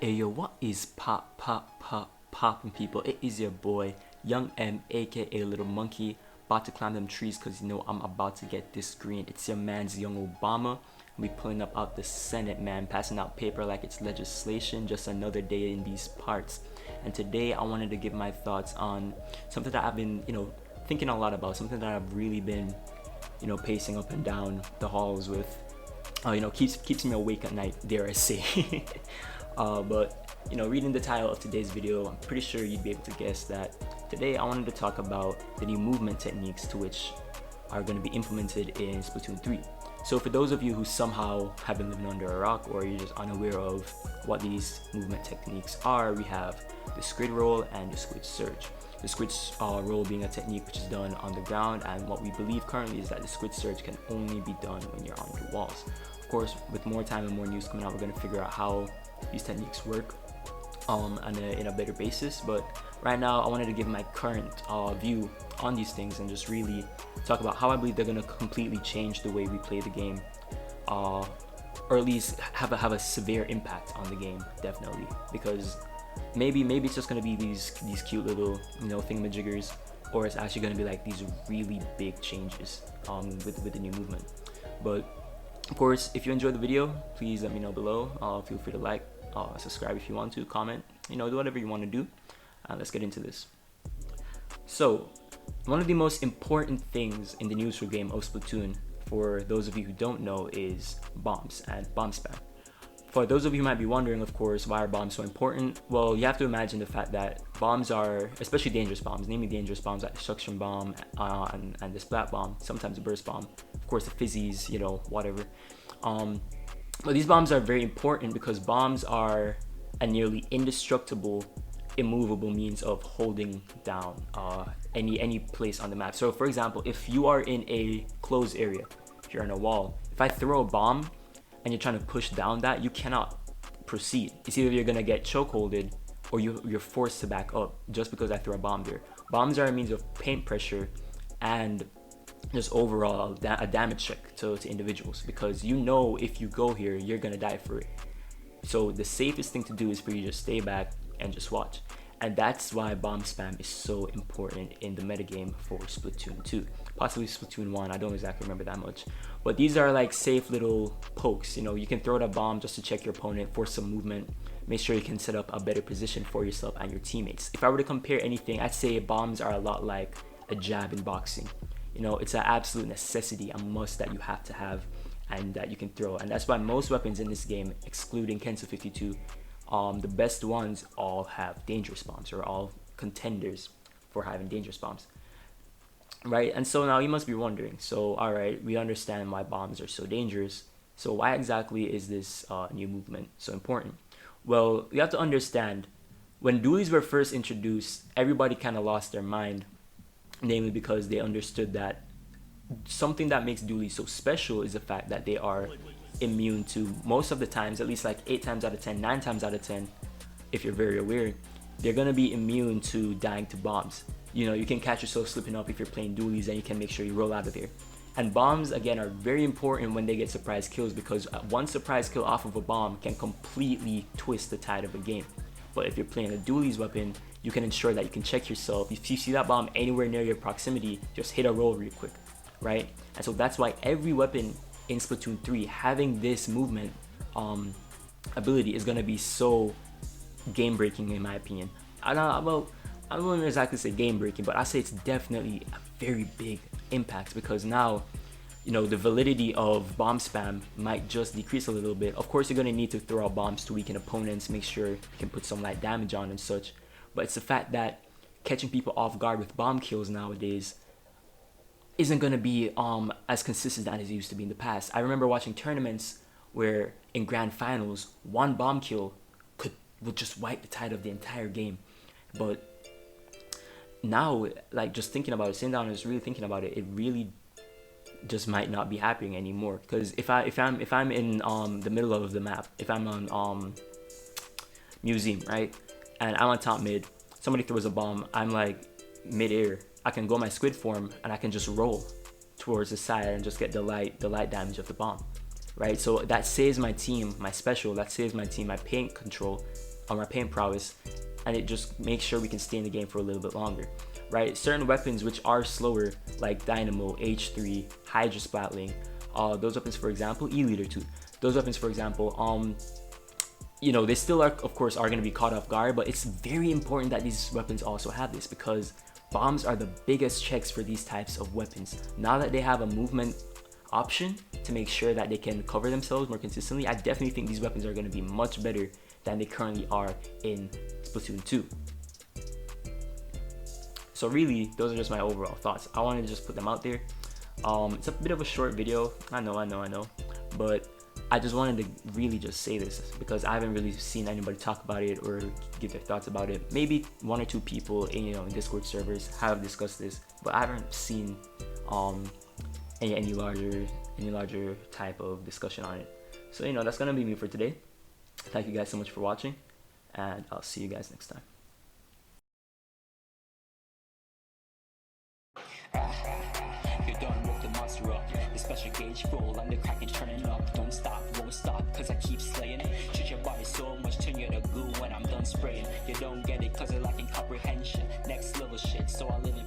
Hey yo, what is poppin' people? It is your boy, Young M, aka Little Monkey, about to climb them trees cause you know I'm about to get this green. It's your man's Young Obama. We pulling up out the Senate, man, passing out paper like it's legislation, just another day in these parts. And today I wanted to give my thoughts on something that I've been, thinking a lot about, something that I've really been, pacing up and down the halls with. Keeps me awake at night, dare I say. But reading the title of today's video, I'm pretty sure you'd be able to guess that today I wanted to talk about the new movement techniques to which are going to be implemented in Splatoon 3. So for those of you who somehow have been living under a rock or you're just unaware of what these movement techniques are, we have the squid roll and the squid surge. The squid roll being a technique which is done on the ground, and what we believe currently is that the squid surge can only be done when you're on the walls. Of course, with more time and more news coming out, we're going to figure out how these techniques work in a better basis. But right now I wanted to give my current view on these things and just really talk about how I believe they're going to completely change the way we play the game, or at least have a severe impact on the game, definitely, because maybe it's just going to be these cute little thingamajiggers, or it's actually going to be like these really big changes with the new movement. But of course, if you enjoyed the video, please let me know below. Feel free to like, subscribe if you want to, comment, do whatever you want to do. Let's get into this. So, one of the most important things in the news for game of Splatoon, for those of you who don't know, is bombs and bomb spam. For those of you who might be wondering, of course, why are bombs so important? Well, you have to imagine the fact that bombs are, especially dangerous bombs, namely dangerous bombs like the suction bomb and the splat bomb, sometimes the burst bomb, of course the fizzies, whatever. But these bombs are very important because bombs are a nearly indestructible, immovable means of holding down any place on the map. So for example, if you are in a closed area, if you're on a wall, if I throw a bomb and you're trying to push down that, you cannot proceed. It's either you're gonna get chokeholded or you're forced to back up just because I threw a bomb there. Bombs are a means of paint pressure and just overall a damage check to individuals, because if you go here, you're gonna die for it. So the safest thing to do is for you to just stay back and just watch. And that's why bomb spam is so important in the metagame for Splatoon 2. Possibly Splatoon 1, I don't exactly remember that much. But these are like safe little pokes. You can throw that bomb just to check your opponent, force some movement, make sure you can set up a better position for yourself and your teammates. If I were to compare anything, I'd say bombs are a lot like a jab in boxing. It's an absolute necessity, a must that you have to have and that you can throw. And that's why most weapons in this game, excluding Kensu 52, the best ones all have dangerous bombs, or all contenders for having dangerous bombs, right? And so now you must be wondering, so all right, we understand why bombs are so dangerous, so why exactly is this new movement so important? Well, you have to understand, when dualies were first introduced, everybody kind of lost their mind, namely because they understood that something that makes dualies so special is the fact that they are immune to, most of the times, at least like 8 times out of 10, 9 times out of 10, if you're very aware, they're gonna be immune to dying to bombs. You can catch yourself slipping up if you're playing dualies, and you can make sure you roll out of there. And bombs, again, are very important when they get surprise kills, because one surprise kill off of a bomb can completely twist the tide of a game. But if you're playing a dualies weapon, you can ensure that you can check yourself. If you see that bomb anywhere near your proximity, just hit a roll real quick, right? And so that's why every weapon in Splatoon 3 having this movement ability is going to be so game breaking, in my opinion. I don't exactly say game breaking, but I say it's definitely a very big impact, because now the validity of bomb spam might just decrease a little bit. Of course, you're going to need to throw out bombs to weaken opponents, make sure you can put some light damage on and such, but it's the fact that catching people off guard with bomb kills nowadays isn't going to be as consistent as it used to be in the past. I remember watching tournaments where in grand finals, one bomb kill would just wipe the tide of the entire game. But now, like, just thinking about it, sitting down and just really thinking about it, it really just might not be happening anymore. Because if I'm in the middle of the map, if I'm on museum, right, and I'm on top mid, somebody throws a bomb, I'm like mid-air, I can go my squid form and I can just roll towards the side and just get the light damage of the bomb, right? So that saves my team, my special, that saves my team, my paint control, our paint prowess, and it just makes sure we can stay in the game for a little bit longer, right? Certain weapons which are slower, like Dynamo, H3, Hydra Splatling, those weapons, for example, E-Leader 2, those weapons, for example, you know, they still are, of course, are going to be caught off guard, but it's very important that these weapons also have this, because bombs are the biggest checks for these types of weapons. Now that they have a movement option to make sure that they can cover themselves more consistently, I definitely think these weapons are going to be much better than they currently are in Splatoon 2. So really, those are just my overall thoughts. I wanted to just put them out there. It's a bit of a short video, I know, but I just wanted to really just say this because I haven't really seen anybody talk about it or give their thoughts about it. Maybe 1 or 2 people in, you know, in Discord servers have discussed this, but I haven't seen any larger type of discussion on it. So, you know, that's gonna be me for today. Thank you guys so much for watching, and I'll see you guys next time. You're done with the monster up. The special gauge full, I'm the Kraken turning up. Don't stop, won't stop, cause I keep slaying it. Treat your body so much, turn you to goo when I'm done spraying. You don't get it cause you're lacking comprehension. Next level shit, so I live in